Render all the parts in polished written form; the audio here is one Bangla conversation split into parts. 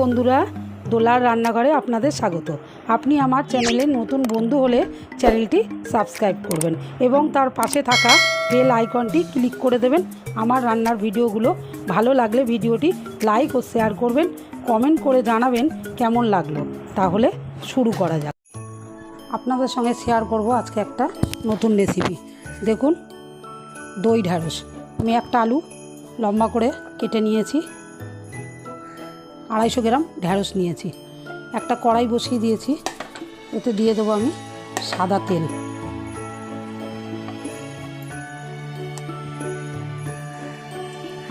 বন্ধুরা, দোলার রান্নাঘরে আপনাদের স্বাগত। আপনি আমার চ্যানেলে নতুন বন্ধু হলে চ্যানেলটি সাবস্ক্রাইব করবেন এবং তার পাশে থাকা বেল আইকনটি ক্লিক করে দেবেন। আমার রান্নার ভিডিওগুলো ভালো লাগলে ভিডিওটি লাইক ও শেয়ার করবেন, কমেন্ট করে জানাবেন কেমন লাগলো। তাহলে শুরু করা যাক। আপনাদের সঙ্গে শেয়ার করব আজকে একটা নতুন রেসিপি। দেখুন, দই ঢ্যাঁড়স। আমি একটা আলু লম্বা করে কেটে নিয়েছি, 250 গ্রাম ঢ্যাঁড়স নিয়েছি। একটা কড়াই বসিয়ে দিয়েছি, এতে দিয়ে দেবো আমি সাদা তেল।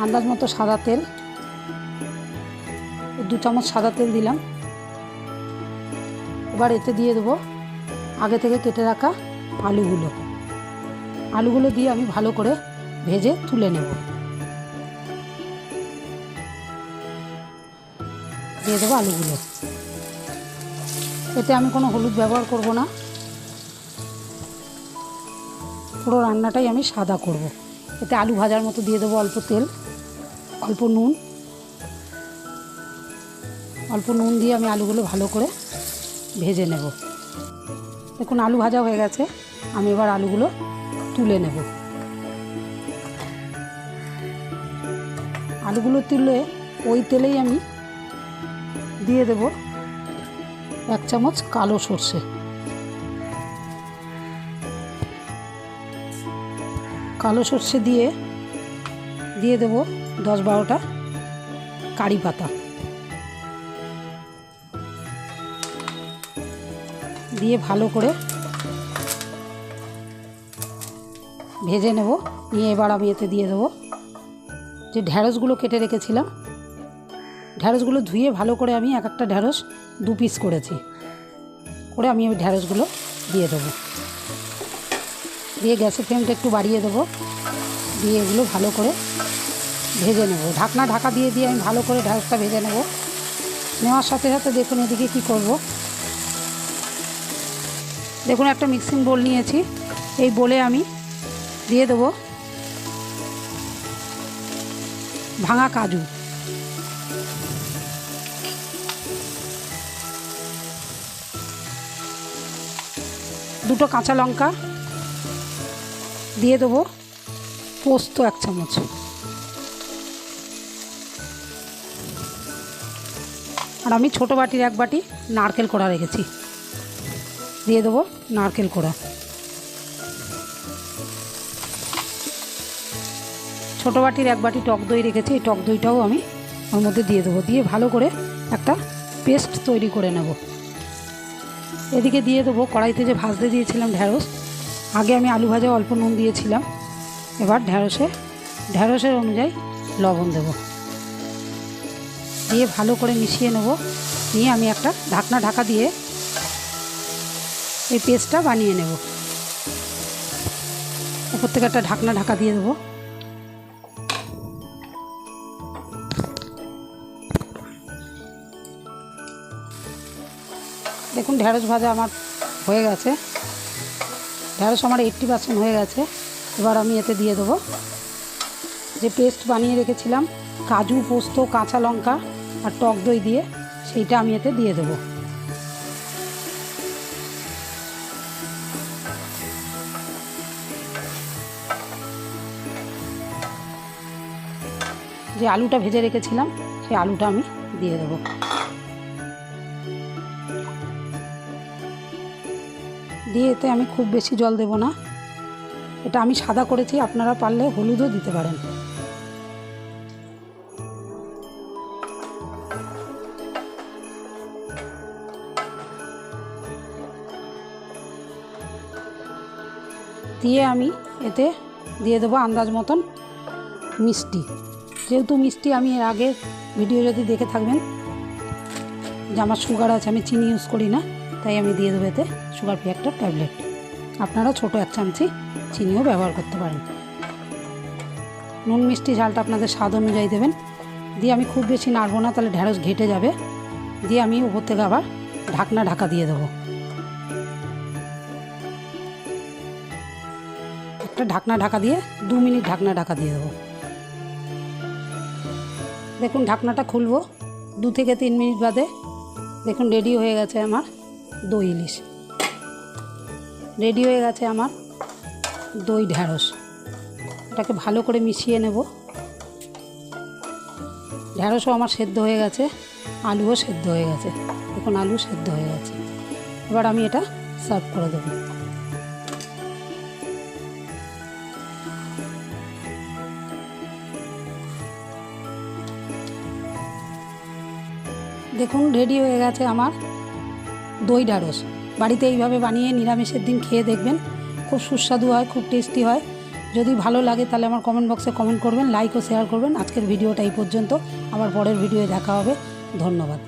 আন্দাজ মতো সাদা তেল, 2 চামচ সাদা তেল দিলাম। এবার এতে দিয়ে দেবো আগে থেকে কেটে রাখা আলুগুলো দিয়ে আমি ভালো করে ভেজে তুলে নেব। দিয়ে দেবো আলুগুলো। এতে আমি কোনো হলুদ ব্যবহার করব না, পুরো রান্নাটাই আমি সাদা করব। এতে আলু ভাজার মতো দিয়ে দেবো অল্প তেল, অল্প নুন দিয়ে আমি আলুগুলো ভালো করে ভেজে নেব। দেখুন, আলু ভাজা হয়ে গেছে। আমি এবার আলুগুলো তুলে নেব। আলুগুলো তুলে ওই তেলেই আমি দিয়ে দেব 1 চামচ কালো সর্ষে। কালো সর্ষে দিয়ে দেব 10-12টা কারি পাতা। দিয়ে ভালো করে ভেজে নেব। নিয়ে এবার আমি এতে দিয়ে দেবো যে ঢ্যাঁড়সগুলো কেটে রেখেছিলাম। ঢ্যাঁড়সগুলো ধুয়ে ভালো করে আমি একটা ঢ্যাঁড়স 2 পিস করেছি, করে আমি ওই ঢ্যাঁড়সগুলো দিয়ে দেবো। দিয়ে গ্যাসের ফ্লেমটা একটু বাড়িয়ে দেবো। দিয়ে এগুলো ভালো করে ভেজে নেব। ঢাকা দিয়ে আমি ভালো করে ঢ্যাঁড়সটা ভেজে নেব। নেওয়ার সাথে সাথে দেখুন এদিকে কি করব। দেখুন, একটা মিক্সিং বোল নিয়েছি। এই বোলে আমি দিয়ে দেবো ভাঙা কাজু, দুটো কাঁচা লঙ্কা, দিয়ে দেবো পোস্ত 1 চামচ, আর আমি ছোটো বাটির 1 বাটি নারকেল কোড়া রেখেছি। দিয়ে দেবো নারকেল কোড়া। ছোটো বাটির 1 বাটি টক দই রেখেছি, এই টক দইটাও আমি ওর মধ্যে দিয়ে দেবো। দিয়ে ভালো করে একটা পেস্ট তৈরি করে নেব। এদিকে দিয়ে দেবো কড়াইতে যে ভাজতে দিয়েছিলাম ঢ্যাঁড়স। আগে আমি আলু ভাজা অল্প নুন দিয়েছিলাম। এবার ঢ্যাঁড়সের অনুযায়ী লবণ দেব। দিয়ে ভালো করে মিশিয়ে নেব। নিয়ে আমি একটা ঢাকা দিয়ে এই পেস্টটা বানিয়ে নেব। উপর থেকে একটা ঢাকা দিয়ে দেবো। দেখুন, ঢ্যাঁড়স ভাজা আমার হয়ে গেছে। ঢ্যাঁড়স আমার 80% হয়ে গেছে। এবার আমি এতে দিয়ে দেবো যে পেস্ট বানিয়ে রেখেছিলাম কাজু, পোস্ত, কাঁচা লঙ্কা আর টক দই দিয়ে, সেইটা আমি এতে দিয়ে দেবো। যে আলুটা ভেজে রেখেছিলাম সেই আলুটা আমি দিয়ে দেবো। দিয়ে এতে আমি খুব বেশি জল দেব না। এটা আমি সাদা করেছি, আপনারা পারলে হলুদও দিতে পারেন। দিয়ে আমি এতে দিয়ে দেবো আন্দাজ মতন মিষ্টি। যেহেতু মিষ্টি আমি এর আগে ভিডিও যদি দেখে থাকবেন যে আমার সুগার আছে, আমি চিনি ইউজ করি না, তাই আমি দিয়ে দেবো এতে সুগার ফ্রি একটা ট্যাবলেট। আপনারা ছোটো 1 চামচি চিনিও ব্যবহার করতে পারেন। নুন মিষ্টি ঝালটা আপনাদের স্বাদ অনুযায়ী দেবেন। দিয়ে আমি খুব বেশি নাড়বো না, তাহলে ঢ্যাঁড়স ঘেটে যাবে। দিয়ে আমি উপর থেকে আবার ঢাকা দিয়ে দেবো। একটা ঢাকা দিয়ে 2 মিনিট ঢাকা দিয়ে দেবো। দেখুন, ঢাকনাটা খুলবো। 2 থেকে 3 মিনিট বাদে দেখুন রেডি হয়ে গেছে আমার দই ইলিশ, রেডি হয়ে গেছে আমার দই ঢ্যাঁড়স। এটাকে ভালো করে মিশিয়ে নেব। ঢ্যাঁড়সও আমার সেদ্ধ হয়ে গেছে, আলুও সেদ্ধ হয়ে গেছে। দেখুন আলু সেদ্ধ হয়ে গেছে। এবার আমি এটা সার্ভ করে দেবো। দেখুন রেডি হয়ে গেছে আমার দই ঢ্যাঁড়স। বাড়িতে এইভাবে বানিয়ে নিরামিষের দিন খেয়ে দেখবেন, খুব সুস্বাদু হয়, খুব টেস্টি হয়। যদি ভালো লাগে তাহলে আমার কমেন্ট বক্সে কমেন্ট করবেন, লাইক ও শেয়ার করবেন। আজকের ভিডিওটা এই পর্যন্ত, আবার পরের ভিডিওয়ে দেখা হবে। ধন্যবাদ।